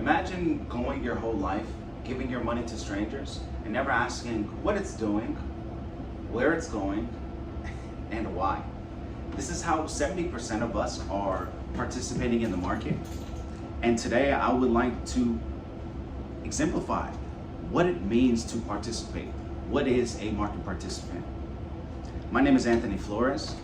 Imagine going your whole life giving your money to strangers and never asking what it's doing, where it's going, and why. This is how 70% of us are participating in the market. And today I would like to exemplify what it means to participate. What is a market participant? My name is Anthony Flores.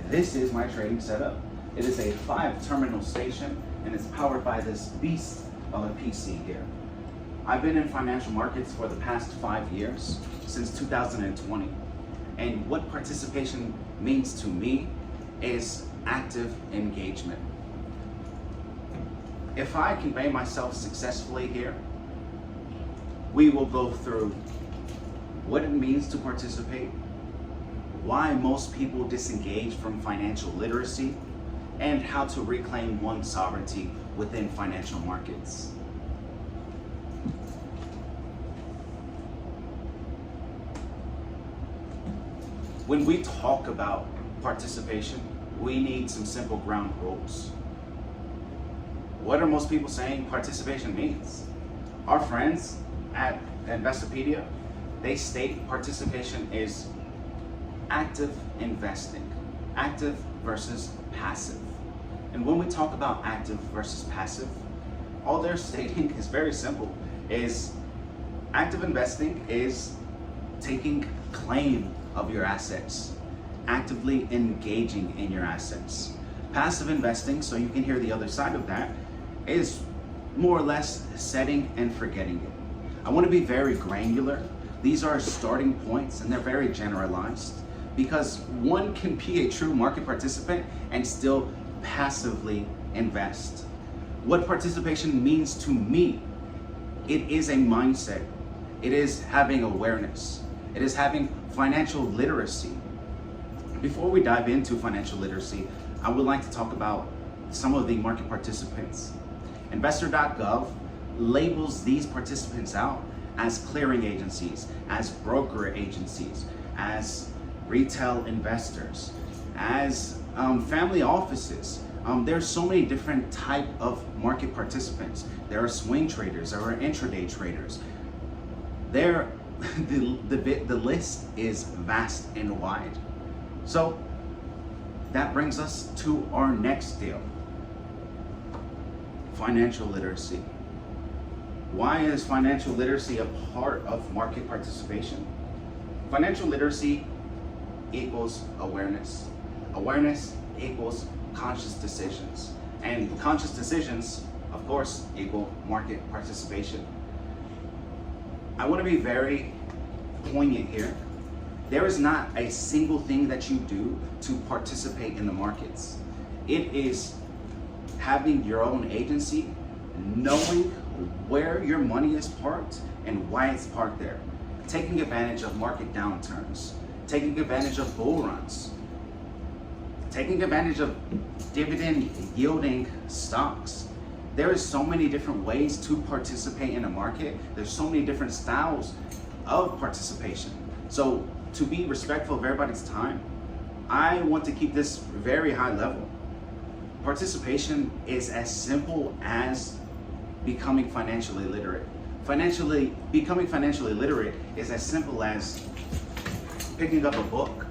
This is my trading setup. It is a 5-terminal station and it's powered by this beast of a PC here. I've been in financial markets for the past 5 years, since 2020. And what participation means to me is active engagement. If I convey myself successfully here, we will go through what it means to participate, why most people disengage from financial literacy, and how to reclaim one's sovereignty within financial markets. When we talk about participation, we need some simple ground rules. What are most people saying participation means? Our friends at Investopedia, they state participation is active investing, active versus passive. And when we talk about active versus passive, all they're stating is very simple, is active investing is taking claim of your assets, actively engaging in your assets. Passive investing, so you can hear the other side of that, is more or less setting and forgetting it. I want to be very granular. These are starting points and they're very generalized because one can be a true market participant and still passively invest. What participation means to me, it is a mindset. It is having awareness. It is having financial literacy. Before we dive into financial literacy, I would like to talk about some of the market participants. Investor.gov labels these participants out as clearing agencies, as broker agencies, as retail investors, as family offices. There's so many different type of market participants. There are swing traders, there are intraday traders. The list is vast and wide. So that brings us to our next deal. Financial literacy. Why is financial literacy a part of market participation? Financial literacy equals awareness. Awareness equals conscious decisions. And conscious decisions, of course, equal market participation. I want to be very poignant here. There is not a single thing that you do to participate in the markets. It is having your own agency, knowing where your money is parked and why it's parked there, taking advantage of market downturns, taking advantage of bull runs, taking advantage of dividend yielding stocks. There is so many different ways to participate in a market. There's so many different styles of participation. So to be respectful of everybody's time, I want to keep this very high level. Participation is as simple as becoming financially literate. Becoming financially literate is as simple as picking up a book.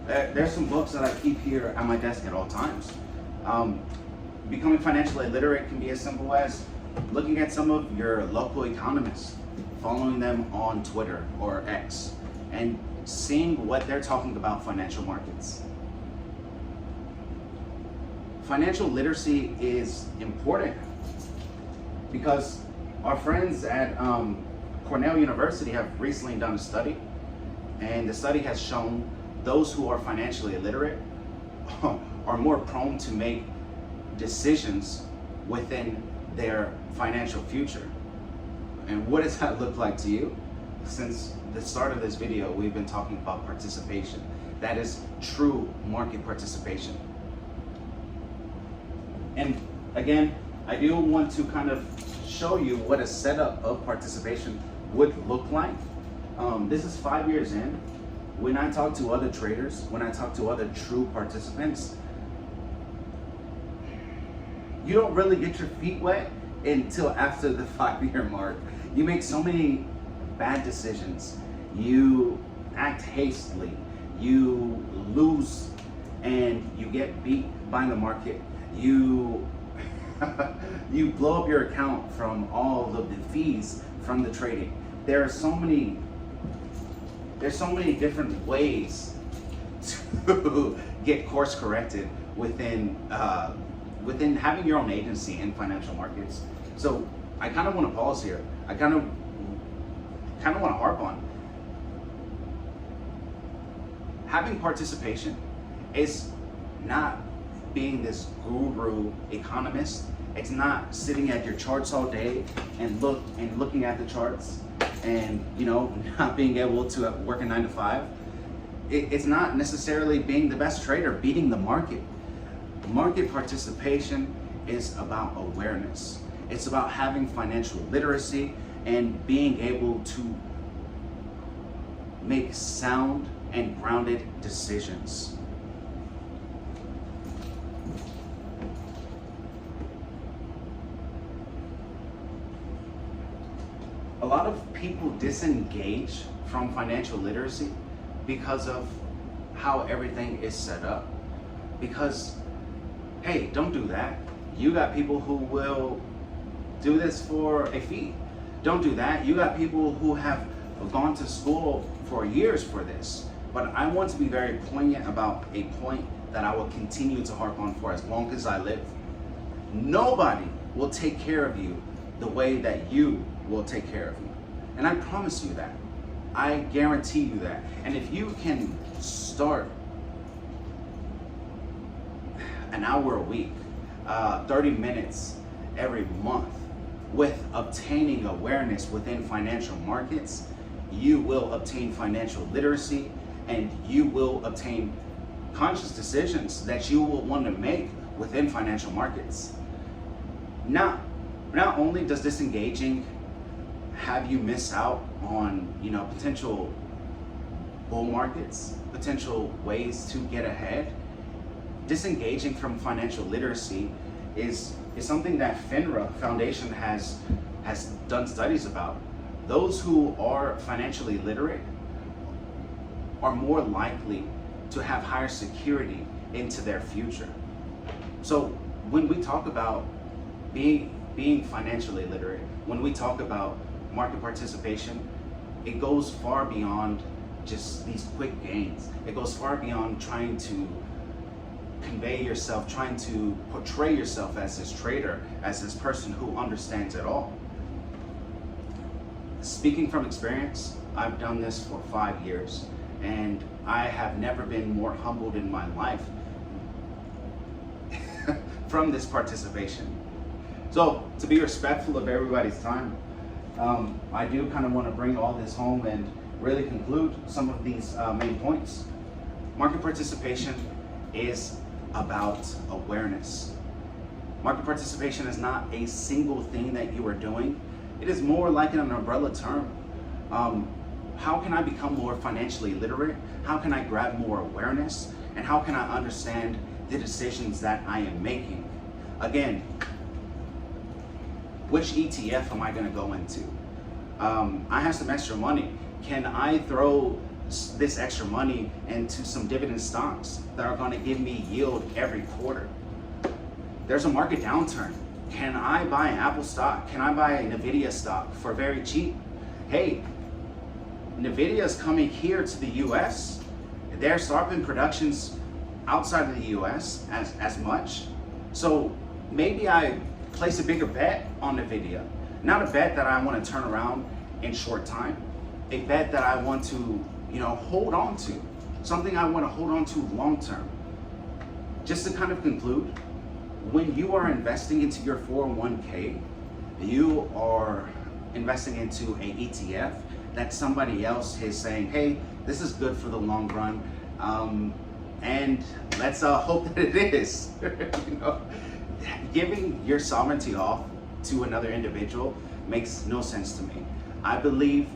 There's some books that I keep here at my desk at all times. Becoming financially literate can be as simple as looking at some of your local economists, following them on Twitter or X, and seeing what they're talking about financial markets. Financial literacy is important because our friends at Cornell University have recently done a study, and the study has shown those who are financially illiterate are more prone to make decisions within their financial future. And what does that look like to you? Since the start of this video, we've been talking about participation. That is true market participation. And again, I do want to kind of show you what a setup of participation would look like. This is 5 years in. When I talk to other traders, when I talk to other true participants, you don't really get your feet wet until after the 5-year mark. You make so many bad decisions. You act hastily. You lose and you get beat by the market. You you blow up your account from all of the fees from the trading. There's so many different ways to get course corrected within having your own agency in financial markets. So I kind of want to pause here. I kind of want to harp on having participation is not being this guru economist. It's not sitting at your charts all day and looking at the charts and not being able to work a 9 to 5. It's not necessarily being the best trader, beating the market. Market participation is about awareness. It's about having financial literacy and being able to make sound and grounded decisions. A lot of people disengage from financial literacy because of how everything is set up. Because, hey, don't do that. You got people who will do this for a fee. Don't do that. You got people who have gone to school for years for this. But I want to be very poignant about a point that I will continue to harp on for as long as I live. Nobody will take care of you the way that you will take care of you. And I promise you that. I guarantee you that. And if you can start an hour a week, 30 minutes every month with obtaining awareness within financial markets, you will obtain financial literacy and you will obtain conscious decisions that you will want to make within financial markets. Not only does disengaging have you miss out on potential bull markets, potential ways to get ahead, disengaging from financial literacy is something that FINRA Foundation has done studies about. Those who are financially literate are more likely to have higher security into their future. So when we talk about being financially literate, when we talk about market participation, it goes far beyond just these quick gains. It goes far beyond trying to convey yourself, trying to portray yourself as this trader, as this person who understands it all. Speaking from experience, I've done this for 5 years, and I have never been more humbled in my life from this participation. So, to be respectful of everybody's time, I do kind of want to bring all this home and really conclude some of these main points. Market participation is about awareness. Market participation is not a single thing that you are doing. It is more like an umbrella term. How can I become more financially literate? How can I grab more awareness? And how can I understand the decisions that I am making? Again, which ETF am I going to go into? I have some extra money. Can I throw this extra money into some dividend stocks that are going to give me yield every quarter? There's a market downturn. Can I buy an Apple stock? Can I buy a Nvidia stock for very cheap? Hey, Nvidia is coming here to the US. They're stopping productions outside of the US as much. So maybe I place a bigger bet on Nvidia. Not a bet that I want to turn around in short time. A bet that I want to, hold on to. Something I want to hold on to long term. Just to kind of conclude, when you are investing into your 401k, you are investing into an ETF that somebody else is saying, hey, this is good for the long run, and let's hope that it is. Giving your sovereignty off to another individual makes no sense to me. I believe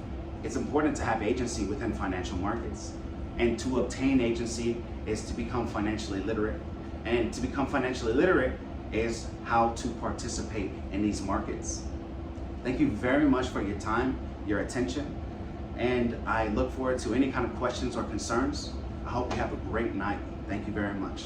it's important to have agency within financial markets, and to obtain agency is to become financially literate. And to become financially literate is how to participate in these markets. Thank you very much for your time, your attention, and I look forward to any kind of questions or concerns. I hope you have a great night. Thank you very much.